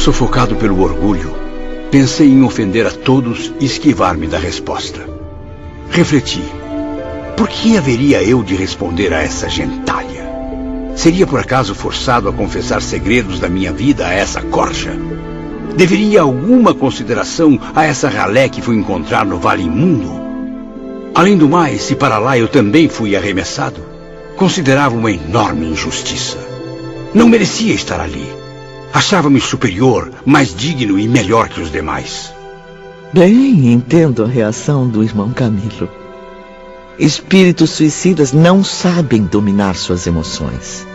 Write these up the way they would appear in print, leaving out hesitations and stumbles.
Sufocado pelo orgulho, pensei em ofender a todos e esquivar-me da resposta. Refleti. Por que haveria eu de responder a essa gentalha? Seria por acaso forçado a confessar segredos da minha vida a essa corja? Deveria alguma consideração a essa ralé que fui encontrar no Vale Imundo? Além do mais, se para lá eu também fui arremessado, considerava uma enorme injustiça. Não merecia estar ali. Achava-me superior, mais digno e melhor que os demais. Bem, entendo a reação do irmão Camilo. Espíritos suicidas não sabem dominar suas emoções.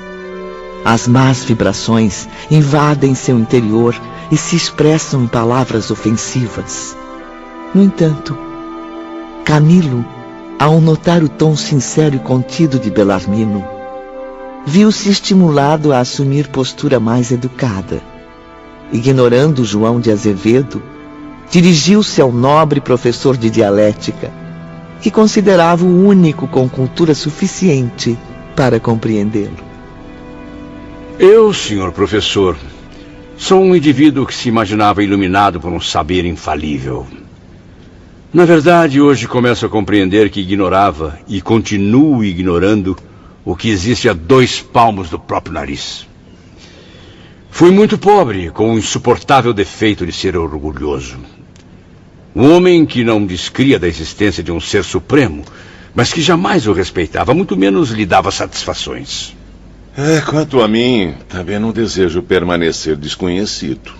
As más vibrações invadem seu interior e se expressam em palavras ofensivas. No entanto, Camilo, ao notar o tom sincero e contido de Belarmino, viu-se estimulado a assumir postura mais educada. Ignorando João de Azevedo, dirigiu-se ao nobre professor de dialética, que considerava o único com cultura suficiente para compreendê-lo. Eu, senhor professor, sou um indivíduo que se imaginava iluminado por um saber infalível. Na verdade, hoje começo a compreender que ignorava e continuo ignorando o que existe a 2 palmos do próprio nariz. Fui muito pobre, com o insuportável defeito de ser orgulhoso. Um homem que não descria da existência de um ser supremo, mas que jamais o respeitava, muito menos lhe dava satisfações. Quanto a mim, também não desejo permanecer desconhecido.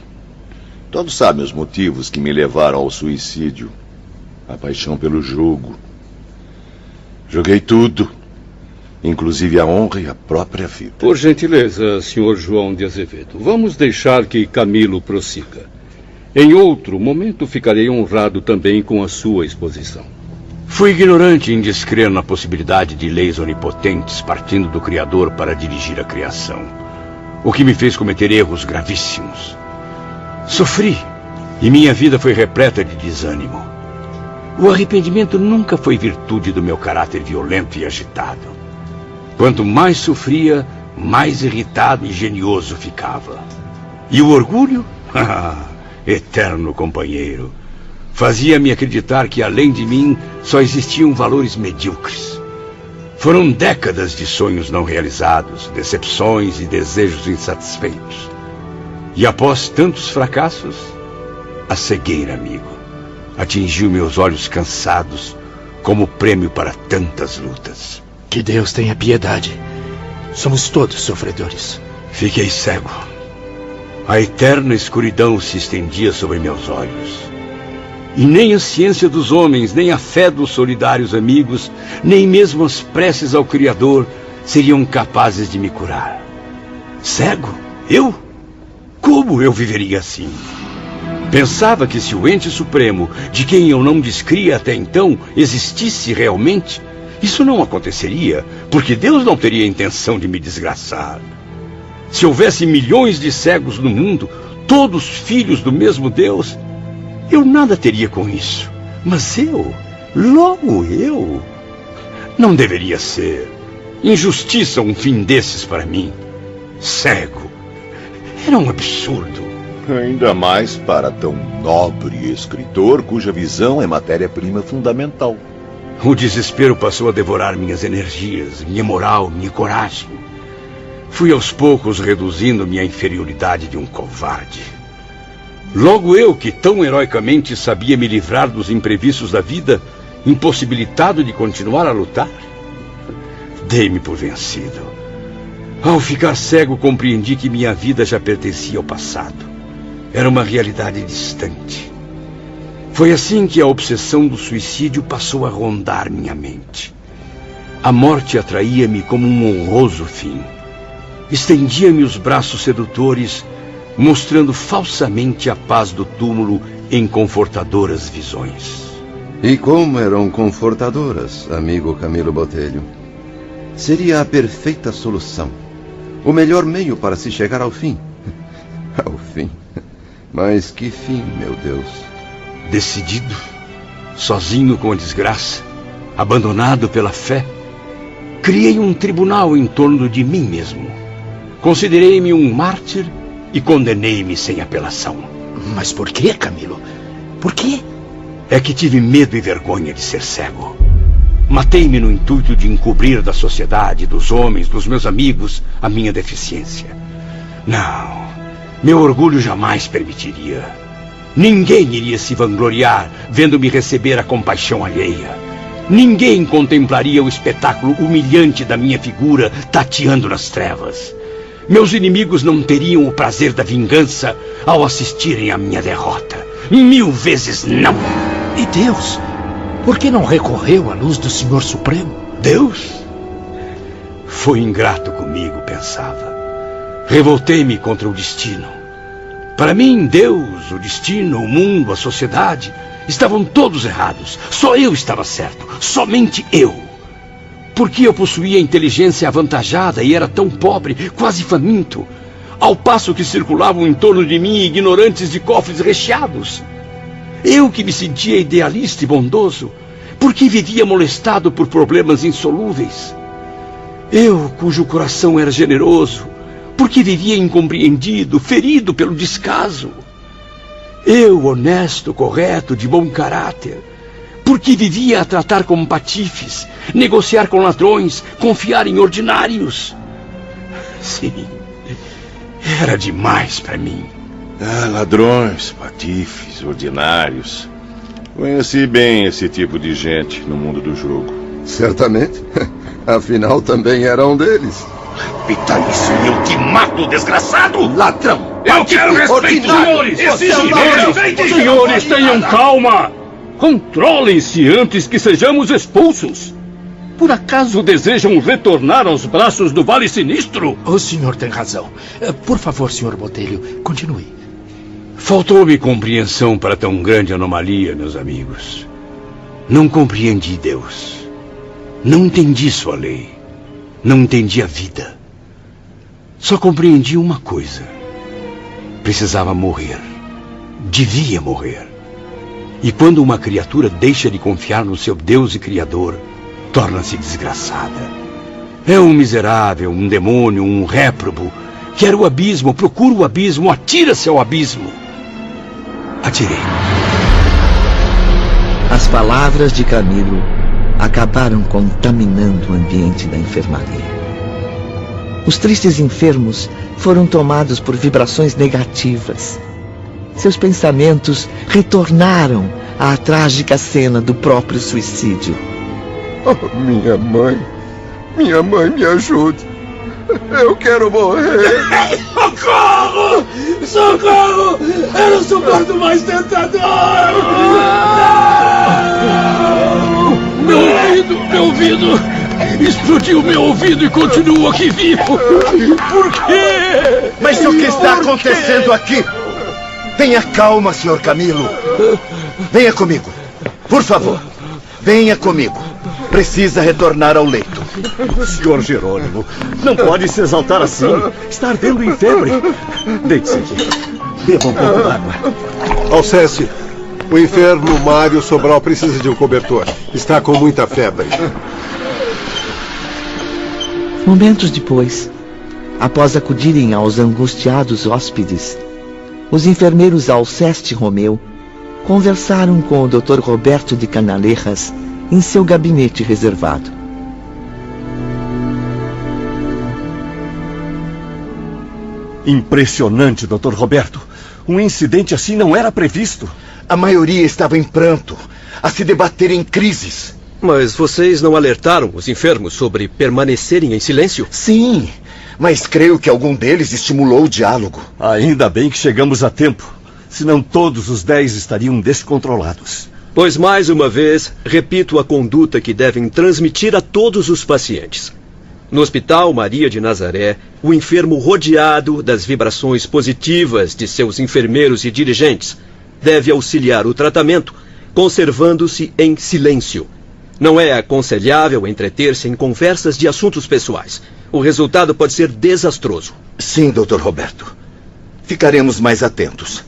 Todos sabem os motivos que me levaram ao suicídio. A paixão pelo jogo. Joguei tudo, inclusive a honra e a própria vida. Por gentileza, senhor João de Azevedo, vamos deixar que Camilo prossiga. Em outro momento ficarei honrado também com a sua exposição. Fui ignorante em descrer na possibilidade de leis onipotentes partindo do Criador para dirigir a criação, o que me fez cometer erros gravíssimos. Sofri, e minha vida foi repleta de desânimo. O arrependimento nunca foi virtude do meu caráter violento e agitado. Quanto mais sofria, mais irritado e genioso ficava. E o orgulho? Eterno companheiro. Fazia-me acreditar que além de mim só existiam valores medíocres. Foram décadas de sonhos não realizados, decepções e desejos insatisfeitos. E após tantos fracassos, a cegueira, amigo, atingiu meus olhos cansados como prêmio para tantas lutas. Que Deus tenha piedade. Somos todos sofredores. Fiquei cego. A eterna escuridão se estendia sobre meus olhos. E nem a ciência dos homens, nem a fé dos solidários amigos, nem mesmo as preces ao Criador seriam capazes de me curar. Cego? Eu? Como eu viveria assim? Pensava que se o ente supremo, de quem eu não descria até então, existisse realmente, isso não aconteceria, porque Deus não teria intenção de me desgraçar. Se houvesse milhões de cegos no mundo, todos filhos do mesmo Deus, eu nada teria com isso. Mas logo eu, não deveria ser. Injustiça um fim desses para mim. Cego. Era um absurdo. Ainda mais para tão nobre escritor cuja visão é matéria-prima fundamental. O desespero passou a devorar minhas energias, minha moral, minha coragem. Fui aos poucos reduzindo minha inferioridade de um covarde. Logo eu, que tão heroicamente sabia me livrar dos imprevistos da vida, impossibilitado de continuar a lutar? Dei-me por vencido. Ao ficar cego, compreendi que minha vida já pertencia ao passado. Era uma realidade distante. Foi assim que a obsessão do suicídio passou a rondar minha mente. A morte atraía-me como um honroso fim. Estendia-me os braços sedutores, mostrando falsamente a paz do túmulo em confortadoras visões. E como eram confortadoras, amigo Camilo Botelho? Seria a perfeita solução. O melhor meio para se chegar ao fim. Ao fim? Mas que fim, meu Deus? Decidido, sozinho com a desgraça, abandonado pela fé, criei um tribunal em torno de mim mesmo. Considerei-me um mártir e condenei-me sem apelação. Mas por quê, Camilo? Por quê? É que tive medo e vergonha de ser cego. Matei-me no intuito de encobrir da sociedade, dos homens, dos meus amigos, a minha deficiência. Não, meu orgulho jamais permitiria. Ninguém iria se vangloriar vendo-me receber a compaixão alheia. Ninguém contemplaria o espetáculo humilhante da minha figura tateando nas trevas. Meus inimigos não teriam o prazer da vingança ao assistirem à minha derrota. 1000 vezes não! E Deus? Por que não recorreu à luz do Senhor Supremo? Deus? Foi ingrato comigo, pensava. Revoltei-me contra o destino. Para mim, Deus, o destino, o mundo, a sociedade, estavam todos errados. Só eu estava certo. Somente eu. Porque eu possuía inteligência avantajada e era tão pobre, quase faminto, ao passo que circulavam em torno de mim ignorantes de cofres recheados. Eu que me sentia idealista e bondoso, porque vivia molestado por problemas insolúveis. Eu, cujo coração era generoso, porque vivia incompreendido, ferido pelo descaso. Eu, honesto, correto, de bom caráter, porque vivia a tratar como patifes, negociar com ladrões, confiar em ordinários. Sim, era demais para mim. Ladrões, patifes, ordinários. Conheci bem esse tipo de gente no mundo do jogo. Certamente. Afinal, também era um deles. Repita isso e eu te mato, desgraçado! Ladrão! Eu quero respeito, senhores! Senhores, tenham calma! Controlem-se antes que sejamos expulsos! Por acaso desejam retornar aos braços do Vale Sinistro? O senhor tem razão. Por favor, senhor Botelho, continue. Faltou-me compreensão para tão grande anomalia, meus amigos. Não compreendi Deus. Não entendi sua lei. Não entendi a vida. Só compreendi uma coisa. Precisava morrer. Devia morrer. E quando uma criatura deixa de confiar no seu Deus e Criador, torna-se desgraçada. É um miserável, um demônio, um réprobo. Quer o abismo, procura o abismo, atira-se ao abismo. Atirei. As palavras de Camilo acabaram contaminando o ambiente da enfermaria. Os tristes enfermos foram tomados por vibrações negativas. Seus pensamentos retornaram à trágica cena do próprio suicídio. Oh, minha mãe, me ajude. Eu quero morrer. Socorro! Socorro! Eu não suporto mais tentador! Meu ouvido! Explodiu meu ouvido e continuo aqui vivo! Por quê? Mas o que está acontecendo aqui? Tenha calma, senhor Camilo. Venha comigo. Por favor, venha comigo. Precisa retornar ao leito. Senhor Jerônimo, não pode se exaltar assim. Está ardendo em febre. Deite-se aqui. Beba um pouco d'água. Alceste, o enfermo Mário Sobral precisa de um cobertor. Está com muita febre. Momentos depois, após acudirem aos angustiados hóspedes, os enfermeiros Alceste e Romeu conversaram com o Dr. Roberto de Canalejas em seu gabinete reservado. Impressionante, Dr. Roberto. Um incidente assim não era previsto. A maioria estava em pranto, a se debater em crises. Mas vocês não alertaram os enfermos sobre permanecerem em silêncio? Sim, mas creio que algum deles estimulou o diálogo. Ainda bem que chegamos a tempo. Senão todos os 10 estariam descontrolados. Pois, mais uma vez, repito a conduta que devem transmitir a todos os pacientes. No Hospital Maria de Nazaré, o enfermo, rodeado das vibrações positivas de seus enfermeiros e dirigentes, deve auxiliar o tratamento, conservando-se em silêncio. Não é aconselhável entreter-se em conversas de assuntos pessoais. O resultado pode ser desastroso. Sim, Dr. Roberto. Ficaremos mais atentos.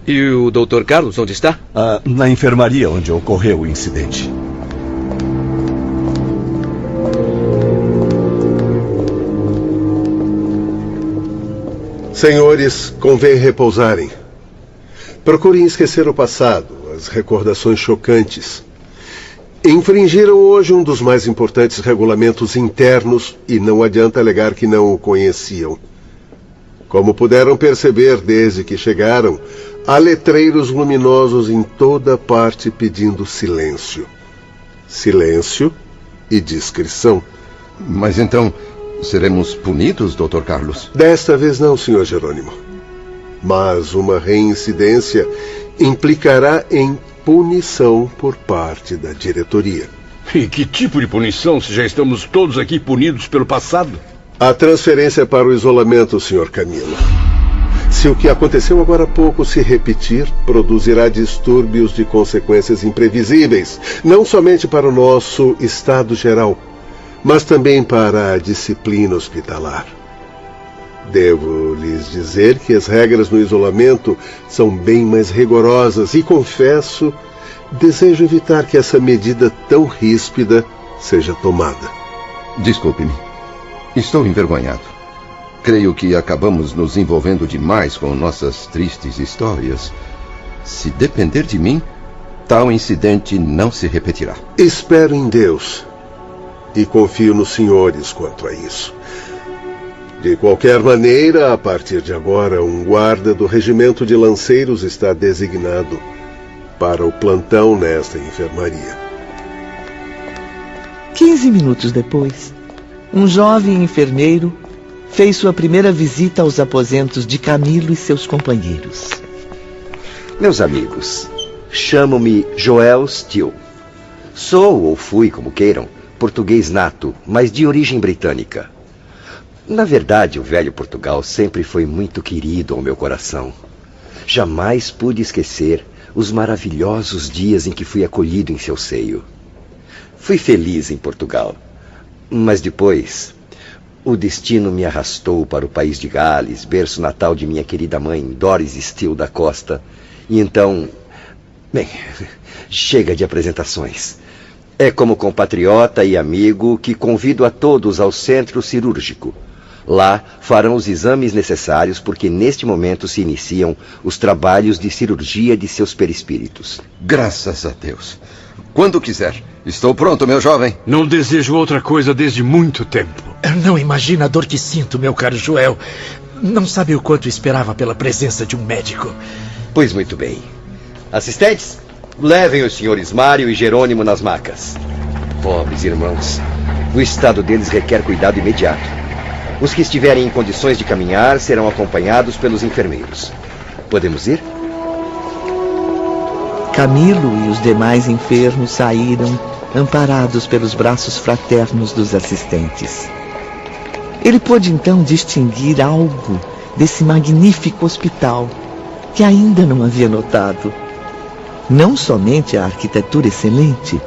E o Dr. Carlos, onde está? Na enfermaria onde ocorreu o incidente. Senhores, convém repousarem. Procurem esquecer o passado, as recordações chocantes. Infringiram hoje um dos mais importantes regulamentos internos e não adianta alegar que não o conheciam. Como puderam perceber desde que chegaram, há letreiros luminosos em toda parte pedindo silêncio. Silêncio e discrição. Mas então, seremos punidos, Dr. Carlos? Desta vez não, Sr. Jerônimo. Mas uma reincidência implicará em punição por parte da diretoria. E que tipo de punição, se já estamos todos aqui punidos pelo passado? A transferência para o isolamento, Sr. Camilo. Se o que aconteceu agora há pouco se repetir, produzirá distúrbios de consequências imprevisíveis, não somente para o nosso estado geral, mas também para a disciplina hospitalar. Devo lhes dizer que as regras no isolamento são bem mais rigorosas e, confesso, desejo evitar que essa medida tão ríspida seja tomada. Desculpe-me. Estou envergonhado. Creio que acabamos nos envolvendo demais com nossas tristes histórias. Se depender de mim, tal incidente não se repetirá. Espero em Deus e confio nos senhores quanto a isso. De qualquer maneira, a partir de agora, um guarda do regimento de lanceiros está designado para o plantão nesta enfermaria. 15 minutos depois, um jovem enfermeiro fez sua primeira visita aos aposentos de Camilo e seus companheiros. Meus amigos, chamo-me Joel Steele. Sou, ou fui, como queiram, português nato, mas de origem britânica. Na verdade, o velho Portugal sempre foi muito querido ao meu coração. Jamais pude esquecer os maravilhosos dias em que fui acolhido em seu seio. Fui feliz em Portugal, mas depois o destino me arrastou para o país de Gales, berço natal de minha querida mãe, Doris Steele da Costa. E então, bem, chega de apresentações. É como compatriota e amigo que convido a todos ao centro cirúrgico. Lá farão os exames necessários porque neste momento se iniciam os trabalhos de cirurgia de seus perispíritos. Graças a Deus. Quando quiser. Estou pronto, meu jovem. Não desejo outra coisa desde muito tempo. Não imagina a dor que sinto, meu caro Joel. Não sabe o quanto esperava pela presença de um médico. Pois muito bem. Assistentes, levem os senhores Mário e Jerônimo nas macas. Pobres irmãos, o estado deles requer cuidado imediato. Os que estiverem em condições de caminhar serão acompanhados pelos enfermeiros. Podemos ir? Camilo e os demais enfermos saíram, amparados pelos braços fraternos dos assistentes. Ele pôde então distinguir algo desse magnífico hospital que ainda não havia notado. Não somente a arquitetura excelente,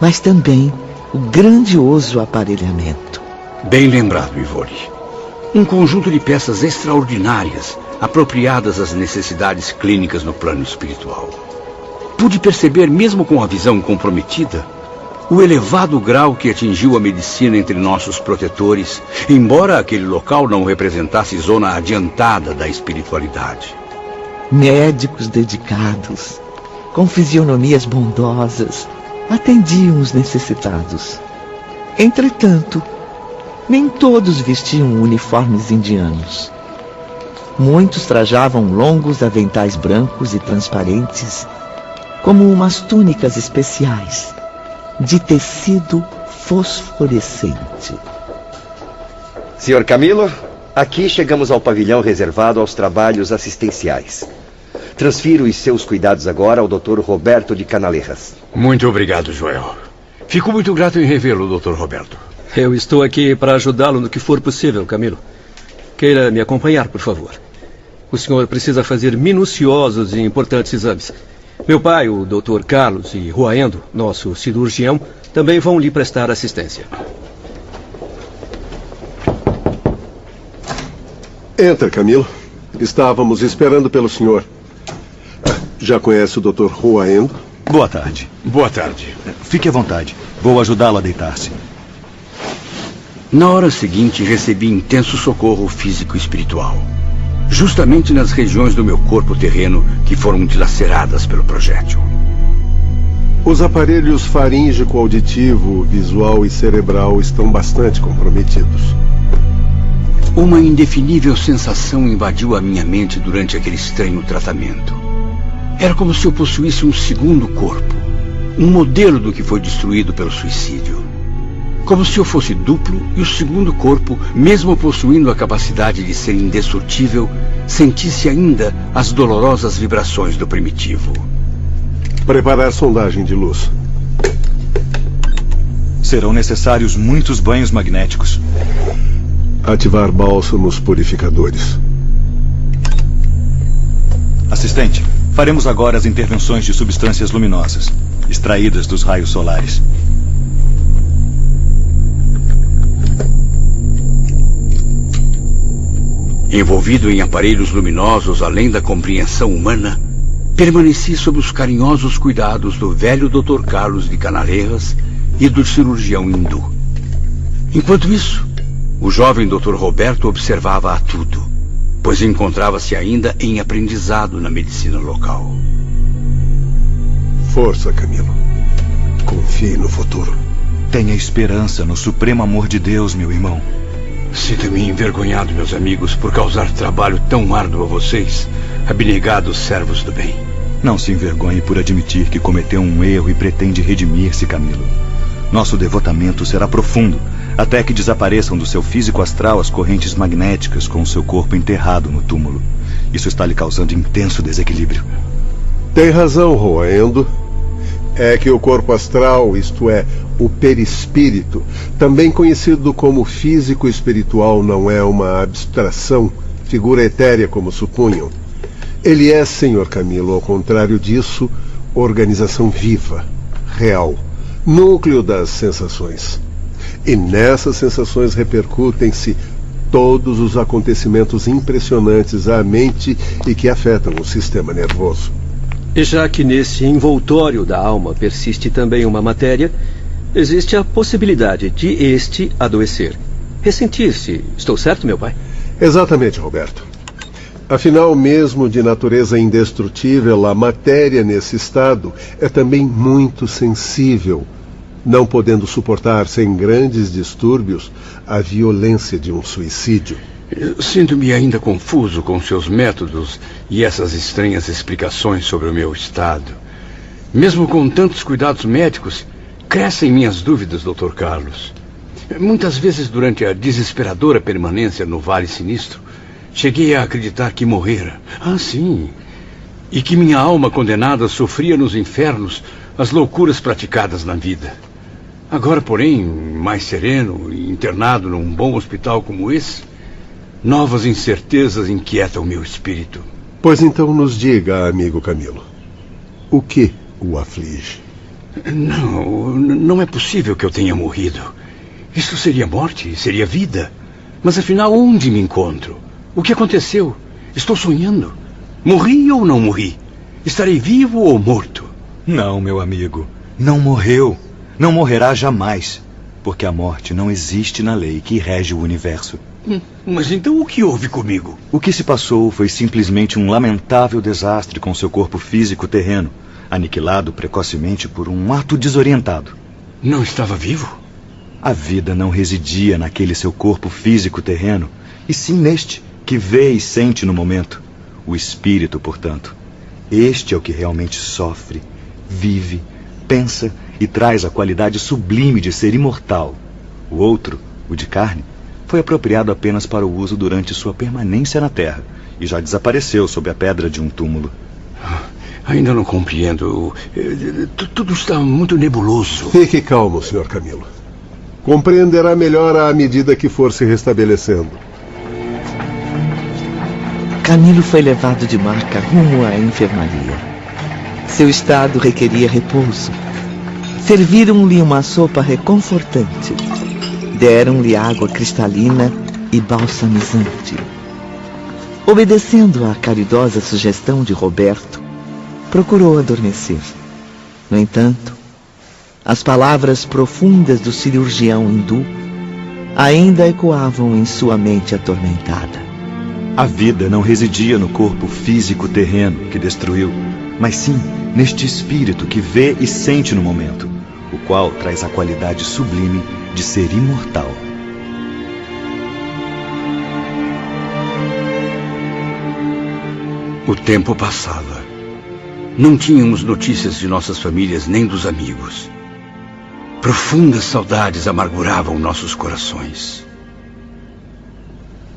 mas também o grandioso aparelhamento. Bem lembrado, Ivori. Um conjunto de peças extraordinárias, apropriadas às necessidades clínicas no plano espiritual. Pude perceber, mesmo com a visão comprometida, o elevado grau que atingiu a medicina entre nossos protetores, embora aquele local não representasse zona adiantada da espiritualidade. Médicos dedicados, com fisionomias bondosas, atendiam os necessitados. Entretanto, nem todos vestiam uniformes indianos. Muitos trajavam longos aventais brancos e transparentes, como umas túnicas especiais, de tecido fosforescente. Senhor Camilo, aqui chegamos ao pavilhão reservado aos trabalhos assistenciais. Transfiro os seus cuidados agora ao Dr. Roberto de Canalejas. Muito obrigado, Joel. Fico muito grato em revê-lo, Dr. Roberto. Eu estou aqui para ajudá-lo no que for possível, Camilo. Queira me acompanhar, por favor. O senhor precisa fazer minuciosos e importantes exames. Meu pai, o Dr. Carlos e Ruaendo, nosso cirurgião, também vão lhe prestar assistência. Entra, Camilo. Estávamos esperando pelo senhor. Já conhece o Dr. Ruaendo? Boa tarde. Boa tarde. Fique à vontade. Vou ajudá-lo a deitar-se. Na hora seguinte, recebi intenso socorro físico e espiritual. justamente nas regiões do meu corpo terreno que foram dilaceradas pelo projétil. Os aparelhos faríngico, auditivo, visual e cerebral estão bastante comprometidos. Uma indefinível sensação invadiu a minha mente durante aquele estranho tratamento. Era como se eu possuísse um segundo corpo, um modelo do que foi destruído pelo suicídio. Como se eu fosse duplo e o segundo corpo, mesmo possuindo a capacidade de ser indestrutível, sentisse ainda as dolorosas vibrações do primitivo. Preparar sondagem de luz. Serão necessários muitos banhos magnéticos. Ativar bálsamos purificadores. Assistente, faremos agora as intervenções de substâncias luminosas, extraídas dos raios solares. Envolvido em aparelhos luminosos além da compreensão humana, permaneci sob os carinhosos cuidados do velho Dr. Carlos de Canalejas e do cirurgião hindu. Enquanto isso, o jovem Dr. Roberto observava a tudo, pois encontrava-se ainda em aprendizado na medicina local. Força, Camilo. Confie no futuro. Tenha esperança no supremo amor de Deus, meu irmão. Sinto-me envergonhado, meus amigos, por causar trabalho tão árduo a vocês, abnegados servos do bem. Não se envergonhe por admitir que cometeu um erro e pretende redimir-se, Camilo. Nosso devotamento será profundo, até que desapareçam do seu físico astral as correntes magnéticas com o seu corpo enterrado no túmulo. Isso está lhe causando intenso desequilíbrio. Tem razão, Roendo. É que o corpo astral, isto é, o perispírito, também conhecido como físico espiritual, não é uma abstração, figura etérea como supunham. Ele é, senhor Camilo, ao contrário disso, organização viva, real, núcleo das sensações. E nessas sensações repercutem-se todos os acontecimentos impressionantes à mente e que afetam o sistema nervoso. E já que nesse envoltório da alma persiste também uma matéria, existe a possibilidade de este adoecer, ressentir-se. Estou certo, meu pai? Exatamente, Roberto. Afinal, mesmo de natureza indestrutível, a matéria nesse estado é também muito sensível, não podendo suportar sem grandes distúrbios a violência de um suicídio. Sinto-me ainda confuso com seus métodos e essas estranhas explicações sobre o meu estado. Mesmo com tantos cuidados médicos, crescem minhas dúvidas, Dr. Carlos. Muitas vezes, durante a desesperadora permanência no Vale Sinistro, cheguei a acreditar que morrera. Ah, sim. E que minha alma condenada sofria nos infernos as loucuras praticadas na vida. Agora, porém, mais sereno e internado num bom hospital como esse, novas incertezas inquietam o meu espírito. Pois então nos diga, amigo Camilo, o que o aflige? Não é possível que eu tenha morrido. Isso seria morte, seria vida. Mas afinal, onde me encontro? O que aconteceu? Estou sonhando. Morri ou não morri? Estarei vivo ou morto? Não, meu amigo. Não morreu. Não morrerá jamais. Porque a morte não existe na lei que rege o universo. Mas então o que houve comigo? O que se passou foi simplesmente um lamentável desastre com seu corpo físico terreno, aniquilado precocemente por um ato desorientado. Não estava vivo? A vida não residia naquele seu corpo físico terreno, e sim neste, que vê e sente no momento. O espírito, portanto. Este é o que realmente sofre, vive, pensa e traz a qualidade sublime de ser imortal. O outro, o de carne, foi apropriado apenas para o uso durante sua permanência na Terra e já desapareceu sob a pedra de um túmulo. Ainda não compreendo. Tudo está muito nebuloso. Fique calmo, Sr. Camilo. Compreenderá melhor à medida que for se restabelecendo. Camilo foi levado de maca rumo à enfermaria. Seu estado requeria repouso. Serviram-lhe uma sopa reconfortante. Deram-lhe água cristalina e balsamizante. Obedecendo à caridosa sugestão de Roberto, procurou adormecer. No entanto, as palavras profundas do cirurgião hindu ainda ecoavam em sua mente atormentada. A vida não residia no corpo físico terreno que destruiu, mas sim neste espírito que vê e sente no momento, o qual traz a qualidade sublime de ser imortal. O tempo passava. Não tínhamos notícias de nossas famílias nem dos amigos. Profundas saudades amarguravam nossos corações.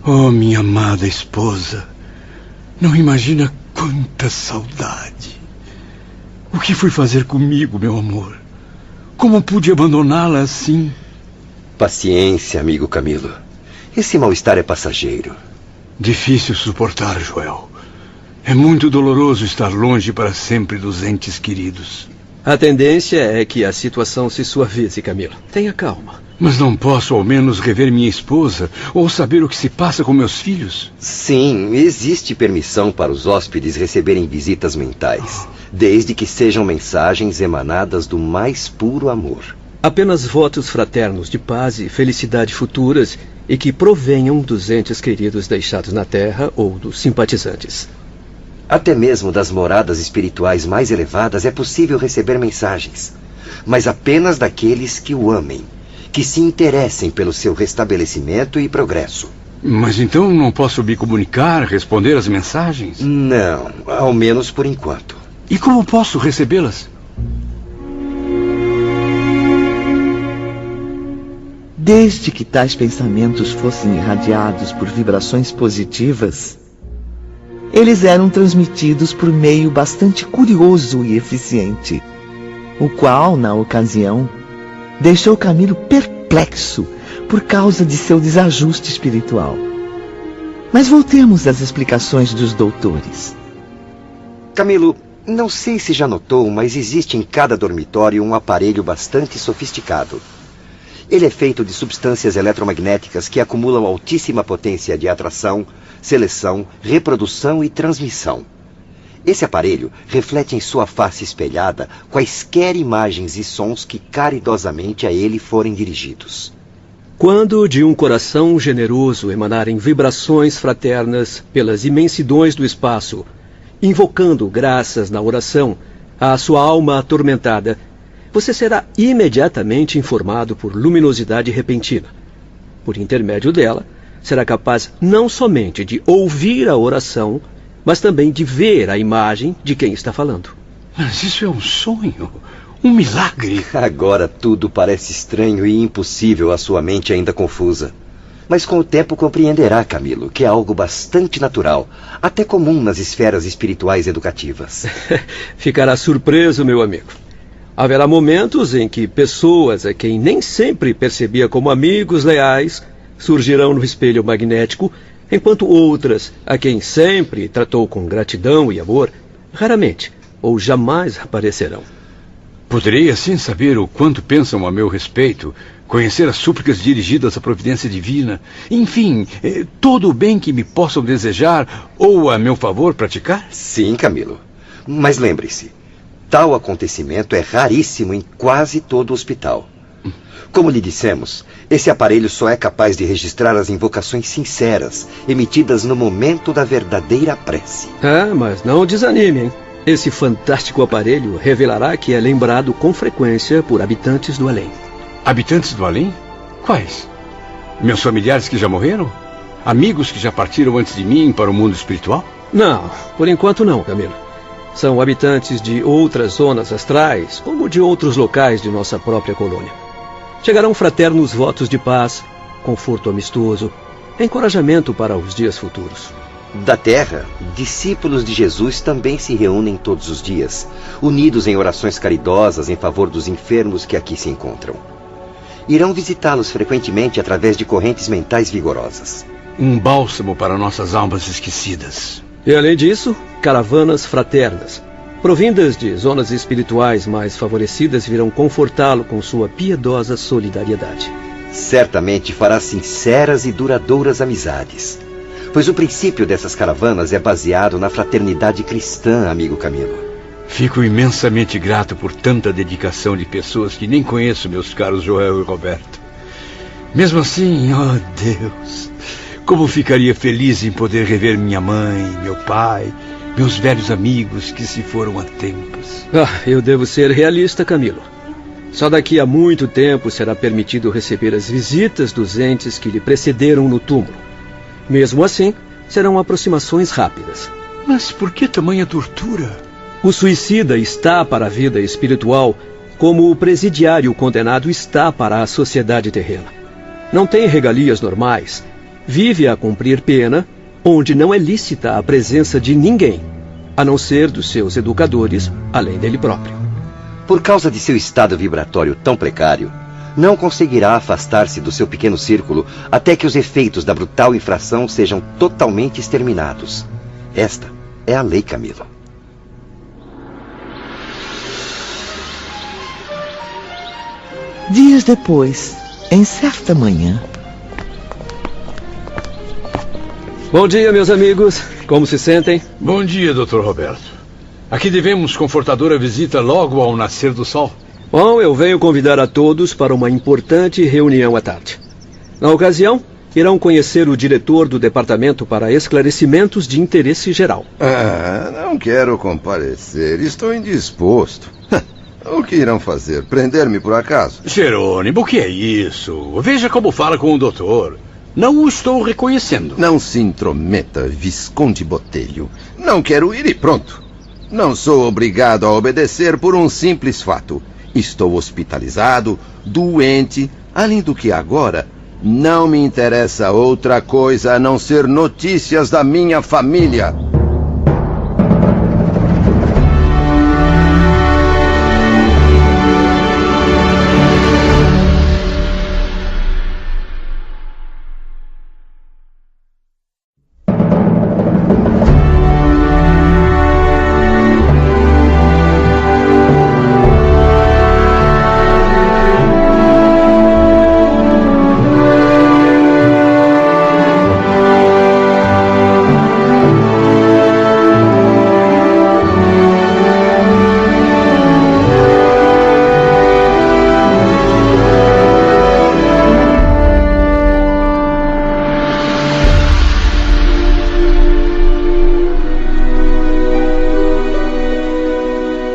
Oh, minha amada esposa, não imagina quanta saudade. O que foi fazer comigo, meu amor? Como pude abandoná-la assim? Paciência, amigo Camilo. Esse mal-estar é passageiro. Difícil suportar, Joel. É muito doloroso estar longe para sempre dos entes queridos. A tendência é que a situação se suavize, Camilo. Tenha calma. Mas não posso ao menos rever minha esposa ou saber o que se passa com meus filhos? Sim, existe permissão para os hóspedes receberem visitas mentais, desde que sejam mensagens emanadas do mais puro amor. Apenas votos fraternos de paz e felicidade futuras e que provenham dos entes queridos deixados na Terra ou dos simpatizantes. Até mesmo das moradas espirituais mais elevadas é possível receber mensagens, mas apenas daqueles que o amem, que se interessem pelo seu restabelecimento e progresso. Mas então não posso me comunicar, responder às mensagens? Não, ao menos por enquanto. E como posso recebê-las? Desde que tais pensamentos fossem irradiados por vibrações positivas, eles eram transmitidos por meio bastante curioso e eficiente, o qual, na ocasião, deixou Camilo perplexo por causa de seu desajuste espiritual. Mas voltemos às explicações dos doutores. Camilo, não sei se já notou, mas existe em cada dormitório um aparelho bastante sofisticado. Ele é feito de substâncias eletromagnéticas que acumulam altíssima potência de atração, seleção, reprodução e transmissão. Esse aparelho reflete em sua face espelhada quaisquer imagens e sons que caridosamente a ele forem dirigidos. Quando de um coração generoso emanarem vibrações fraternas pelas imensidões do espaço, invocando graças na oração à sua alma atormentada, você será imediatamente informado por luminosidade repentina. Por intermédio dela, será capaz não somente de ouvir a oração, mas também de ver a imagem de quem está falando. Mas isso é um sonho, um milagre. Agora tudo parece estranho e impossível à sua mente ainda confusa. Mas com o tempo compreenderá, Camilo, que é algo bastante natural, até comum nas esferas espirituais educativas. Ficará surpreso, meu amigo. Haverá momentos em que pessoas a quem nem sempre percebia como amigos leais surgirão no espelho magnético, enquanto outras, a quem sempre tratou com gratidão e amor, raramente ou jamais aparecerão. Poderei assim saber o quanto pensam a meu respeito, conhecer as súplicas dirigidas à providência divina, enfim, todo o bem que me possam desejar ou a meu favor praticar? Sim, Camilo. Mas lembre-se, tal acontecimento é raríssimo em quase todo o hospital. Como lhe dissemos, esse aparelho só é capaz de registrar as invocações sinceras, emitidas no momento da verdadeira prece. Ah, mas não desanime, hein? Esse fantástico aparelho revelará que é lembrado com frequência por habitantes do além. Habitantes do além? Quais? Meus familiares que já morreram? Amigos que já partiram antes de mim para o mundo espiritual? Não, por enquanto não, Camilo. São habitantes de outras zonas astrais, como de outros locais de nossa própria colônia. Chegarão fraternos votos de paz, conforto amistoso, encorajamento para os dias futuros. Da Terra, discípulos de Jesus também se reúnem todos os dias, unidos em orações caridosas em favor dos enfermos que aqui se encontram. Irão visitá-los frequentemente através de correntes mentais vigorosas. Um bálsamo para nossas almas esquecidas. E além disso, caravanas fraternas, provindas de zonas espirituais mais favorecidas, virão confortá-lo com sua piedosa solidariedade. Certamente fará sinceras e duradouras amizades, pois o princípio dessas caravanas é baseado na fraternidade cristã, amigo Camilo. Fico imensamente grato por tanta dedicação de pessoas que nem conheço, meus caros Joel e Roberto. Mesmo assim, oh Deus, Como ficaria feliz em poder rever minha mãe, meu pai, meus velhos amigos que se foram há tempos. Eu devo ser realista, Camilo. Só daqui a muito tempo será permitido receber as visitas dos entes que lhe precederam no túmulo. Mesmo assim, serão aproximações rápidas. Mas por que tamanha tortura? O suicida está para a vida espiritual como o presidiário condenado está para a sociedade terrena. Não tem regalias normais. Vive a cumprir pena, onde não é lícita a presença de ninguém, a não ser dos seus educadores, além dele próprio. Por causa de seu estado vibratório tão precário, não conseguirá afastar-se do seu pequeno círculo até que os efeitos da brutal infração sejam totalmente exterminados. Esta é a lei, Camilo. Dias depois, em certa manhã... Bom dia, meus amigos. Como se sentem? Bom dia, Dr. Roberto. Aqui devemos confortadora visita logo ao nascer do sol. Bom, eu venho convidar a todos para uma importante reunião à tarde. Na ocasião, irão conhecer o diretor do Departamento para Esclarecimentos de Interesse Geral. Não quero comparecer. Estou indisposto. O que irão fazer? Prender-me por acaso? Jerônimo, o que é isso? Veja como fala com o doutor. Não o estou reconhecendo. Não se intrometa, Visconde Botelho. Não quero ir e pronto. Não sou obrigado a obedecer por um simples fato. Estou hospitalizado, doente, além do que agora não me interessa outra coisa a não ser notícias da minha família.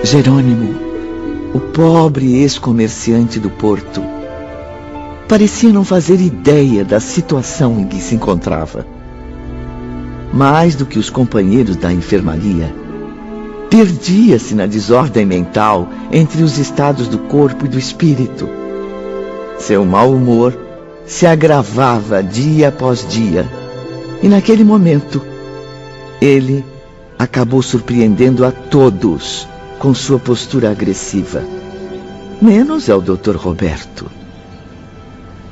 Jerônimo, o pobre ex-comerciante do porto, parecia não fazer ideia da situação em que se encontrava. Mais do que os companheiros da enfermaria, perdia-se na desordem mental entre os estados do corpo e do espírito. Seu mau humor se agravava dia após dia, e naquele momento, ele acabou surpreendendo a todos com sua postura agressiva. Menos é o Dr. Roberto.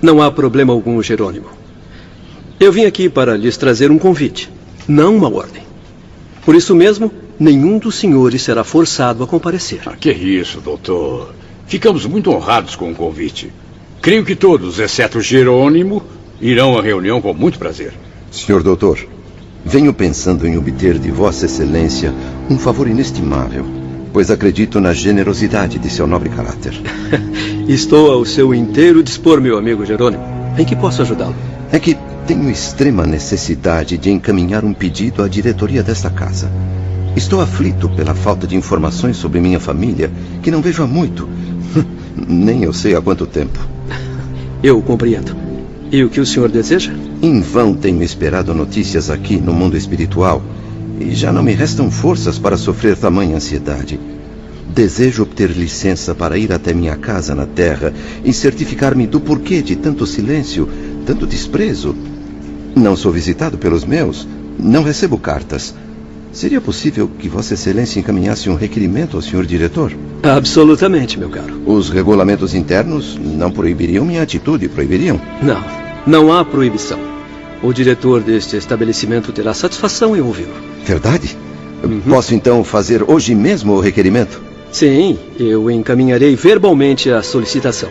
Não há problema algum, Jerônimo. Eu vim aqui para lhes trazer um convite, não uma ordem. Por isso mesmo, nenhum dos senhores será forçado a comparecer. Que isso, doutor. Ficamos muito honrados com o convite. Creio que todos, exceto Jerônimo, irão à reunião com muito prazer. Senhor doutor, venho pensando em obter de Vossa Excelência um favor inestimável, pois acredito na generosidade de seu nobre caráter. Estou ao seu inteiro dispor, meu amigo Jerônimo. Em que posso ajudá-lo? É que tenho extrema necessidade de encaminhar um pedido à diretoria desta casa. Estou aflito pela falta de informações sobre minha família, que não vejo há muito. Nem eu sei há quanto tempo. Eu compreendo. E o que o senhor deseja? Em vão tenho esperado notícias aqui no mundo espiritual, e já não me restam forças para sofrer tamanha ansiedade. Desejo obter licença para ir até minha casa na Terra e certificar-me do porquê de tanto silêncio, tanto desprezo. Não sou visitado pelos meus, não recebo cartas. Seria possível que Vossa Excelência encaminhasse um requerimento ao senhor diretor? Absolutamente, meu caro. Os regulamentos internos não proibiriam minha atitude, proibiriam? Não há proibição. O diretor deste estabelecimento terá satisfação em ouvi-lo. Verdade? Posso então fazer hoje mesmo o requerimento? Sim, eu encaminharei verbalmente a solicitação.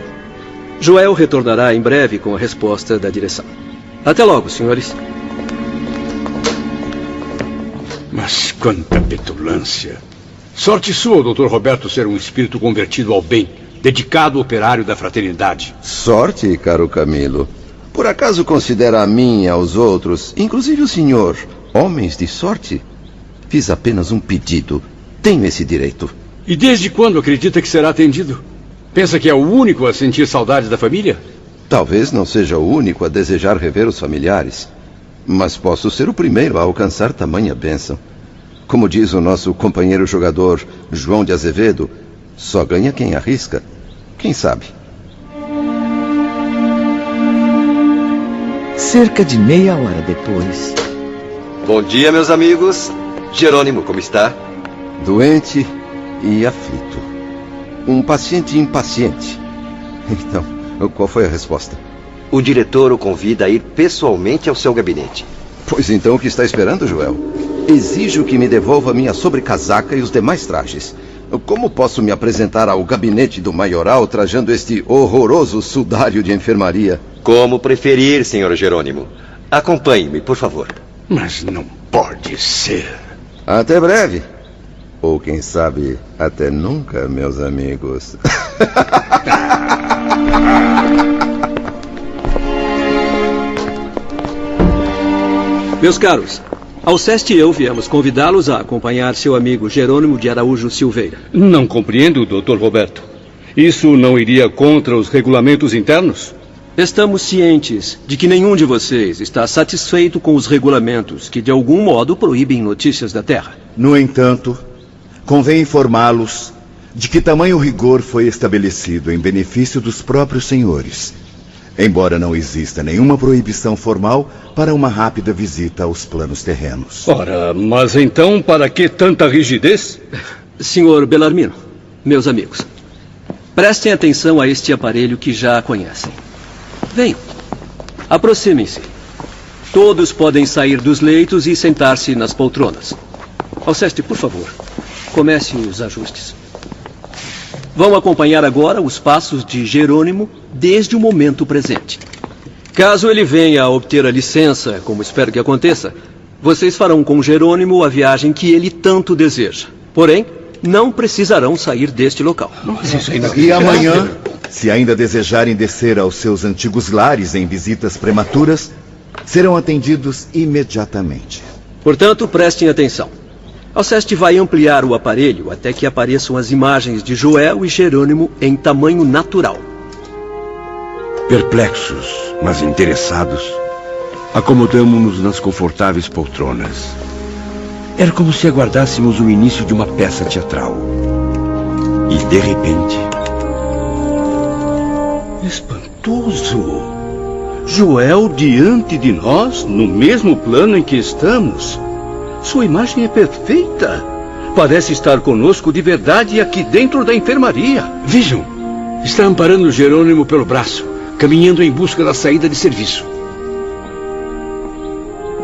Joel retornará em breve com a resposta da direção. Até logo, senhores. Mas quanta petulância. Sorte sua, Dr. Roberto, ser um espírito convertido ao bem, dedicado operário da fraternidade. Sorte, caro Camilo. Por acaso considera a mim e aos outros, inclusive o senhor, homens de sorte? Fiz apenas um pedido. Tenho esse direito. E desde quando acredita que será atendido? Pensa que é o único a sentir saudade da família? Talvez não seja o único a desejar rever os familiares, mas posso ser o primeiro a alcançar tamanha bênção. Como diz o nosso companheiro jogador João de Azevedo, só ganha quem arrisca. Quem sabe? Cerca de meia hora depois. Bom dia, meus amigos. Jerônimo, como está? Doente e aflito. Um paciente impaciente. Então, qual foi a resposta? O diretor o convida a ir pessoalmente ao seu gabinete. Pois então, o que está esperando, Joel? Exijo que me devolva minha sobrecasaca e os demais trajes. Como posso me apresentar ao gabinete do maioral trajando este horroroso sudário de enfermaria? Como preferir, senhor Jerônimo. Acompanhe-me, por favor. Mas não pode ser. Até breve. Ou quem sabe, até nunca, meus amigos. Meus caros, Alceste e eu viemos convidá-los a acompanhar seu amigo Jerônimo de Araújo Silveira. Não compreendo, Dr. Roberto. Isso não iria contra os regulamentos internos? Estamos cientes de que nenhum de vocês está satisfeito com os regulamentos que de algum modo proíbem notícias da Terra. No entanto, convém informá-los de que tamanho rigor foi estabelecido em benefício dos próprios senhores, embora não exista nenhuma proibição formal para uma rápida visita aos planos terrenos. Ora, mas então para que tanta rigidez? Senhor Bellarmino, meus amigos, prestem atenção a este aparelho que já conhecem. Venham, aproximem-se. Todos podem sair dos leitos e sentar-se nas poltronas. Alceste, por favor, comece os ajustes. Vão acompanhar agora os passos de Jerônimo desde o momento presente. Caso ele venha a obter a licença, como espero que aconteça, vocês farão com Jerônimo a viagem que ele tanto deseja. Porém, não precisarão sair deste local. E amanhã, se ainda desejarem descer aos seus antigos lares em visitas prematuras, serão atendidos imediatamente. Portanto, prestem atenção. Alceste vai ampliar o aparelho até que apareçam as imagens de Joel e Jerônimo em tamanho natural. Perplexos, mas interessados, acomodamo-nos nas confortáveis poltronas. Era como se aguardássemos o início de uma peça teatral. E, de repente... Espantoso! Joel diante de nós, no mesmo plano em que estamos. Sua imagem é perfeita. Parece estar conosco de verdade aqui dentro da enfermaria. Vejam, está amparando Jerônimo pelo braço, caminhando em busca da saída de serviço.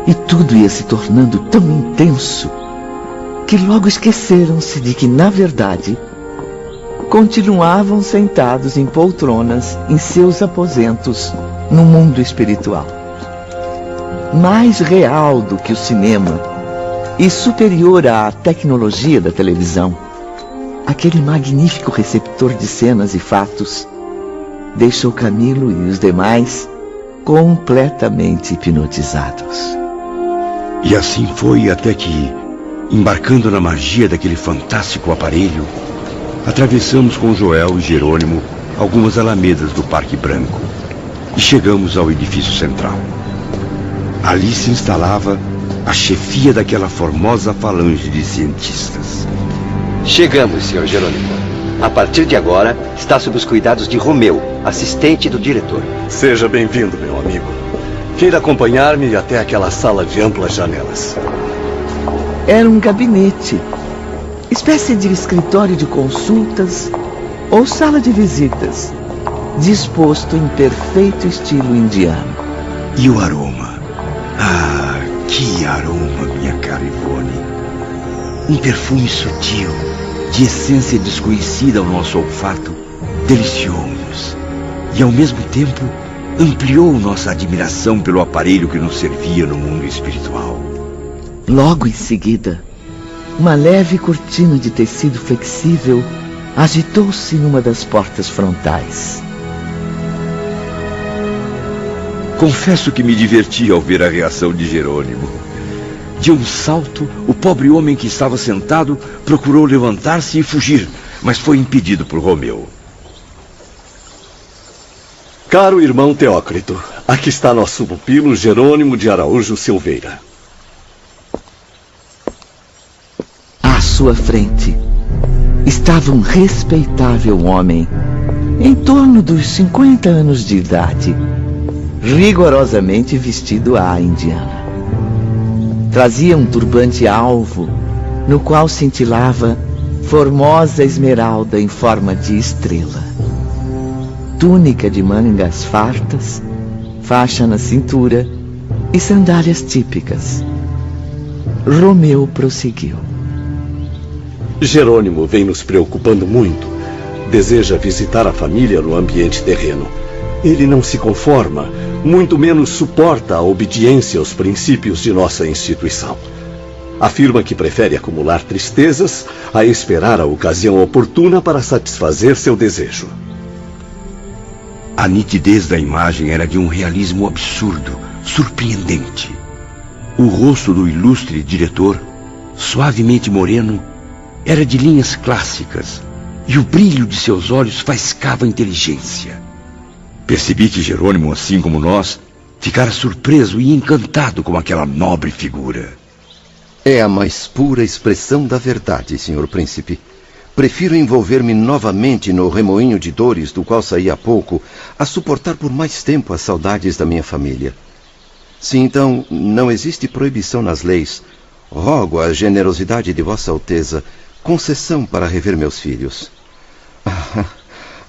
E tudo ia se tornando tão intenso que logo esqueceram-se de que, na verdade, continuavam sentados em poltronas em seus aposentos no mundo espiritual. Mais real do que o cinema e superior à tecnologia da televisão, aquele magnífico receptor de cenas e fatos deixou Camilo e os demais completamente hipnotizados. E assim foi até que, embarcando na magia daquele fantástico aparelho, atravessamos com Joel e Jerônimo algumas alamedas do Parque Branco e chegamos ao edifício central. Ali se instalava a chefia daquela formosa falange de cientistas. Chegamos, Sr. Jerônimo. A partir de agora, está sob os cuidados de Romeu, assistente do diretor. Seja bem-vindo, meu amigo. Queira acompanhar-me até aquela sala de amplas janelas. Era um gabinete, espécie de escritório de consultas ou sala de visitas, disposto em perfeito estilo indiano. E o aroma? Ah, que aroma, minha cara Ivone. Um perfume sutil, de essência desconhecida ao nosso olfato, deliciou-nos. E ao mesmo tempo, ampliou nossa admiração pelo aparelho que nos servia no mundo espiritual. Logo em seguida, uma leve cortina de tecido flexível agitou-se numa das portas frontais. Confesso que me diverti ao ver a reação de Jerônimo. De um salto, o pobre homem que estava sentado procurou levantar-se e fugir, mas foi impedido por Romeu. Caro irmão Teócrito, aqui está nosso pupilo Jerônimo de Araújo Silveira. À sua frente estava um respeitável homem, em torno dos 50 anos de idade, rigorosamente vestido à indiana. Trazia um turbante alvo, no qual cintilava formosa esmeralda em forma de estrela. Túnica de mangas fartas, faixa na cintura e sandálias típicas. Romeu prosseguiu. Jerônimo vem nos preocupando muito. Deseja visitar a família no ambiente terreno. Ele não se conforma, muito menos suporta a obediência aos princípios de nossa instituição. Afirma que prefere acumular tristezas a esperar a ocasião oportuna para satisfazer seu desejo. A nitidez da imagem era de um realismo absurdo, surpreendente. O rosto do ilustre diretor, suavemente moreno, era de linhas clássicas, e o brilho de seus olhos faiscava inteligência. Percebi que Jerônimo, assim como nós, ficara surpreso e encantado com aquela nobre figura. É a mais pura expressão da verdade, senhor príncipe. Prefiro envolver-me novamente no remoinho de dores do qual saí há pouco, a suportar por mais tempo as saudades da minha família. Se então não existe proibição nas leis, rogo a generosidade de Vossa Alteza concessão para rever meus filhos. Ah,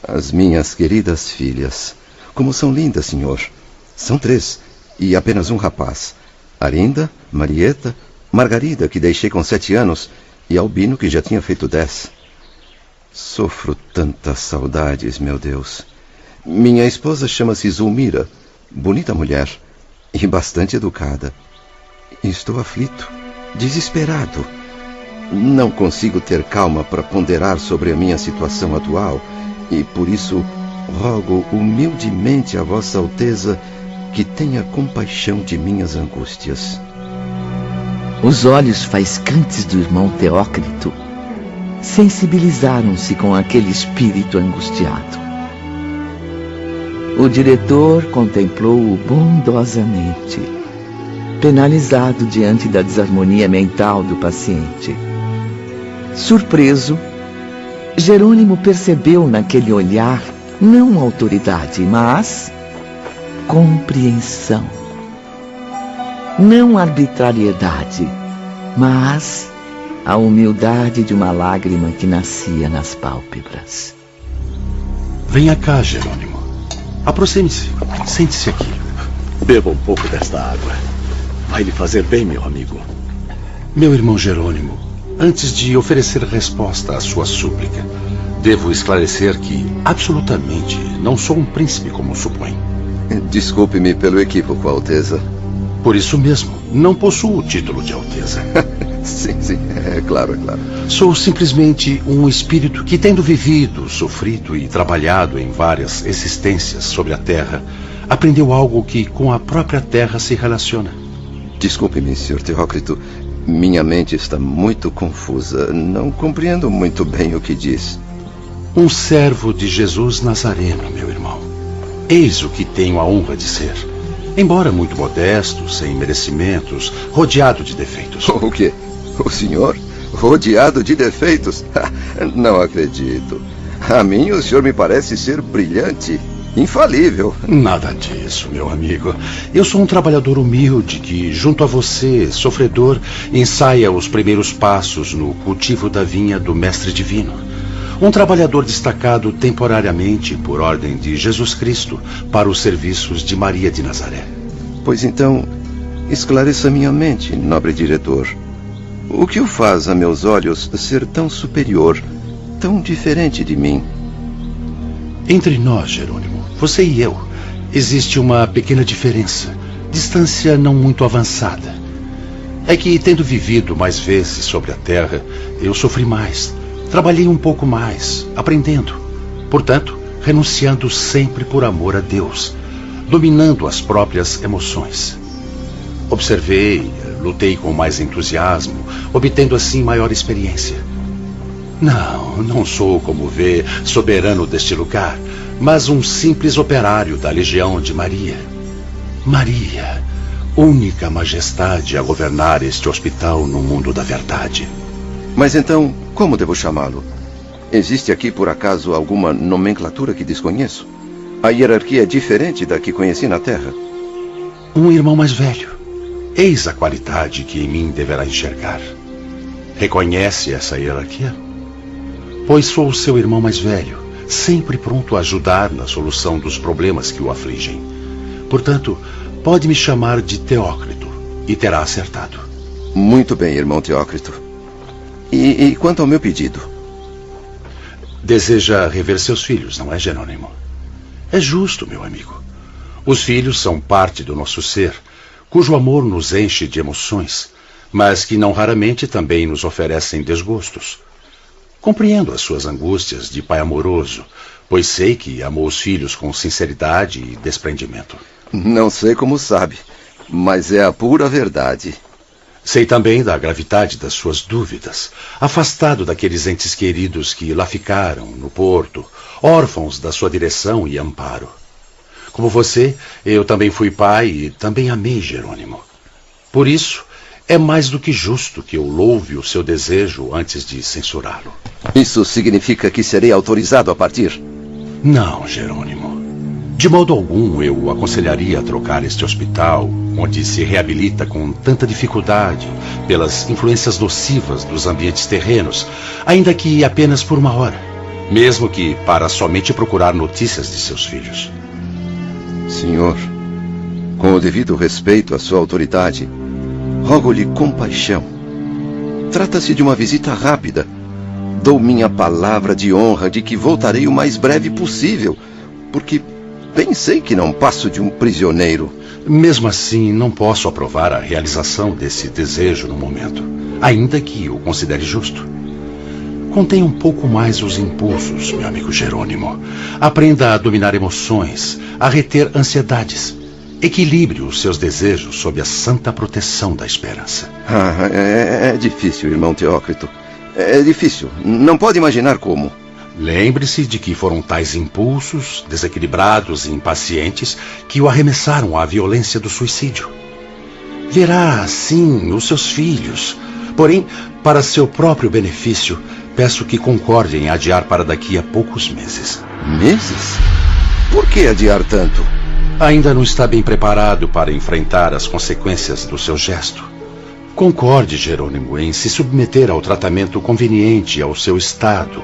as minhas queridas filhas. Como são lindas, senhor. São 3, e apenas um rapaz. Arinda, Marieta, Margarida, que deixei com 7 anos, e Albino, que já tinha feito 10. Sofro tantas saudades, meu Deus. Minha esposa chama-se Zulmira, bonita mulher e bastante educada. Estou aflito, desesperado. Não consigo ter calma para ponderar sobre a minha situação atual e, por isso, rogo humildemente a Vossa Alteza que tenha compaixão de minhas angústias. Os olhos faiscantes do irmão Teócrito sensibilizaram-se com aquele espírito angustiado. O diretor contemplou-o bondosamente, penalizado diante da desarmonia mental do paciente. Surpreso, Jerônimo percebeu naquele olhar não autoridade, mas compreensão. Não arbitrariedade, mas a humildade de uma lágrima que nascia nas pálpebras. Venha cá, Jerônimo. Aproxime-se. Sente-se aqui. Beba um pouco desta água. Vai lhe fazer bem, meu amigo. Meu irmão Jerônimo, antes de oferecer resposta à sua súplica, devo esclarecer que, absolutamente, não sou um príncipe como supõe. Desculpe-me pelo equívoco, Alteza. Por isso mesmo, não possuo o título de Alteza. Sim, é claro. Sou simplesmente um espírito que, tendo vivido, sofrido e trabalhado em várias existências sobre a Terra, aprendeu algo que com a própria Terra se relaciona. Desculpe-me, Sr. Teócrito. Minha mente está muito confusa. Não compreendo muito bem o que diz. Um servo de Jesus Nazareno, meu irmão. Eis o que tenho a honra de ser. Embora muito modesto, sem merecimentos, rodeado de defeitos. O quê? O senhor? Rodeado de defeitos? Não acredito. A mim o senhor me parece ser brilhante, infalível. Nada disso, meu amigo. Eu sou um trabalhador humilde que, junto a você, sofredor, ensaia os primeiros passos no cultivo da vinha do Mestre Divino. Um trabalhador destacado temporariamente por ordem de Jesus Cristo para os serviços de Maria de Nazaré. Pois então, esclareça minha mente, nobre diretor. O que o faz a meus olhos ser tão superior, tão diferente de mim? Entre nós, Jerônimo, você e eu, existe uma pequena diferença, distância não muito avançada. É que, tendo vivido mais vezes sobre a Terra, eu sofri mais. Trabalhei um pouco mais, aprendendo. Portanto, renunciando sempre por amor a Deus. dominando as próprias emoções. Observei, lutei com mais entusiasmo, obtendo assim maior experiência. Não sou, como vê, soberano deste lugar, mas um simples operário da Legião de Maria. Maria, única majestade a governar este hospital no mundo da verdade. Mas então, como devo chamá-lo? Existe aqui, por acaso, alguma nomenclatura que desconheço? A hierarquia é diferente da que conheci na Terra. Um irmão mais velho. Eis a qualidade que em mim deverá enxergar. Reconhece essa hierarquia? Pois sou o seu irmão mais velho, sempre pronto a ajudar na solução dos problemas que o afligem. Portanto, pode me chamar de Teócrito e terá acertado. Muito bem, irmão Teócrito. E quanto ao meu pedido? Deseja rever seus filhos, não é, Jerônimo? É justo, meu amigo. Os filhos são parte do nosso ser, cujo amor nos enche de emoções, mas que não raramente também nos oferecem desgostos. Compreendo as suas angústias de pai amoroso, pois sei que amou os filhos com sinceridade e desprendimento. Não sei como sabe, mas é a pura verdade. Sei também da gravidade das suas dúvidas, afastado daqueles entes queridos que lá ficaram, no porto, órfãos da sua direção e amparo. Como você, eu também fui pai e também amei Jerônimo. Por isso, é mais do que justo que eu louve o seu desejo antes de censurá-lo. Isso significa que serei autorizado a partir? Não, Jerônimo. De modo algum eu o aconselharia a trocar este hospital, onde se reabilita com tanta dificuldade, pelas influências nocivas dos ambientes terrenos, ainda que apenas por uma hora, mesmo que para somente procurar notícias de seus filhos. Senhor, com o devido respeito à sua autoridade, rogo-lhe compaixão. Trata-se de uma visita rápida. Dou minha palavra de honra de que voltarei o mais breve possível, porque bem sei que não passo de um prisioneiro. Mesmo assim, não posso aprovar a realização desse desejo no momento, ainda que o considere justo. Contenha um pouco mais os impulsos, meu amigo Jerônimo. Aprenda a dominar emoções, a reter ansiedades. Equilibre os seus desejos sob a santa proteção da esperança. É difícil, irmão Teócrito. É difícil. Não pode imaginar como. Lembre-se de que foram tais impulsos, desequilibrados e impacientes, que o arremessaram à violência do suicídio. Verá, sim, os seus filhos. Porém, para seu próprio benefício, peço que concorde em adiar para daqui a poucos meses. Meses? Por que adiar tanto? Ainda não está bem preparado para enfrentar as consequências do seu gesto. Concorde, Jerônimo, em se submeter ao tratamento conveniente ao seu estado,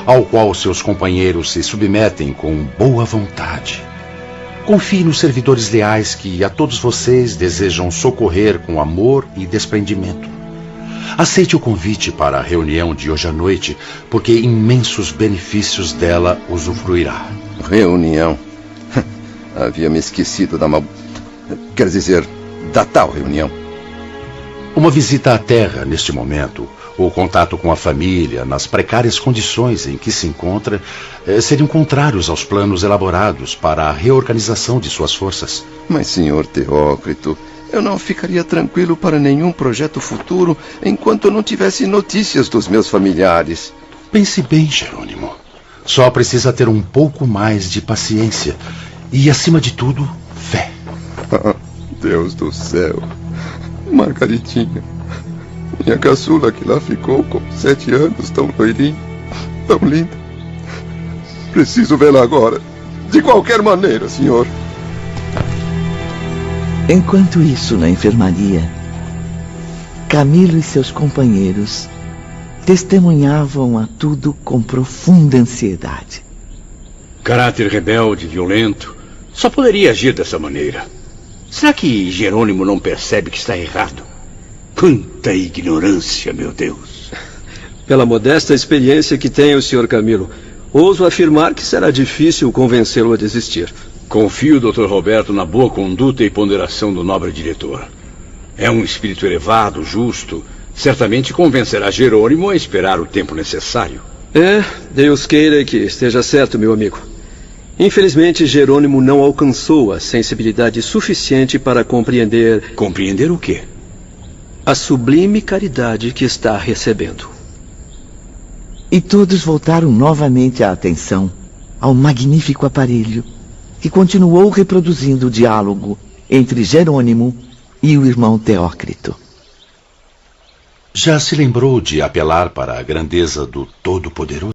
ao qual seus companheiros se submetem com boa vontade. Confie nos servidores leais que a todos vocês desejam socorrer com amor e desprendimento. Aceite o convite para a reunião de hoje à noite, porque imensos benefícios dela usufruirá. Reunião? Havia me esquecido quer dizer, da tal reunião. Uma visita à Terra, neste momento, ou contato com a família, nas precárias condições em que se encontra, seriam contrários aos planos elaborados para a reorganização de suas forças. Mas, senhor Teócrito, eu não ficaria tranquilo para nenhum projeto futuro enquanto eu não tivesse notícias dos meus familiares. Pense bem, Jerônimo. Só precisa ter um pouco mais de paciência e, acima de tudo, fé. Ah, Deus do céu. Margaritinha, minha caçula que lá ficou com 7 anos, tão loirinha, tão linda. Preciso vê-la agora, de qualquer maneira, senhor. Enquanto isso, na enfermaria, Camilo e seus companheiros testemunhavam a tudo com profunda ansiedade. Caráter rebelde, violento, só poderia agir dessa maneira. Será que Jerônimo não percebe que está errado? Quanta ignorância, meu Deus! Pela modesta experiência que tem o Sr. Camilo, ouso afirmar que será difícil convencê-lo a desistir. Confio, Dr. Roberto, na boa conduta e ponderação do nobre diretor. É um espírito elevado, justo. Certamente convencerá Jerônimo a esperar o tempo necessário. Deus queira que esteja certo, meu amigo. Infelizmente, Jerônimo não alcançou a sensibilidade suficiente para compreender... Compreender o quê? A sublime caridade que está recebendo. E todos voltaram novamente a atenção ao magnífico aparelho que continuou reproduzindo o diálogo entre Jerônimo e o irmão Teócrito. Já se lembrou de apelar para a grandeza do Todo-Poderoso?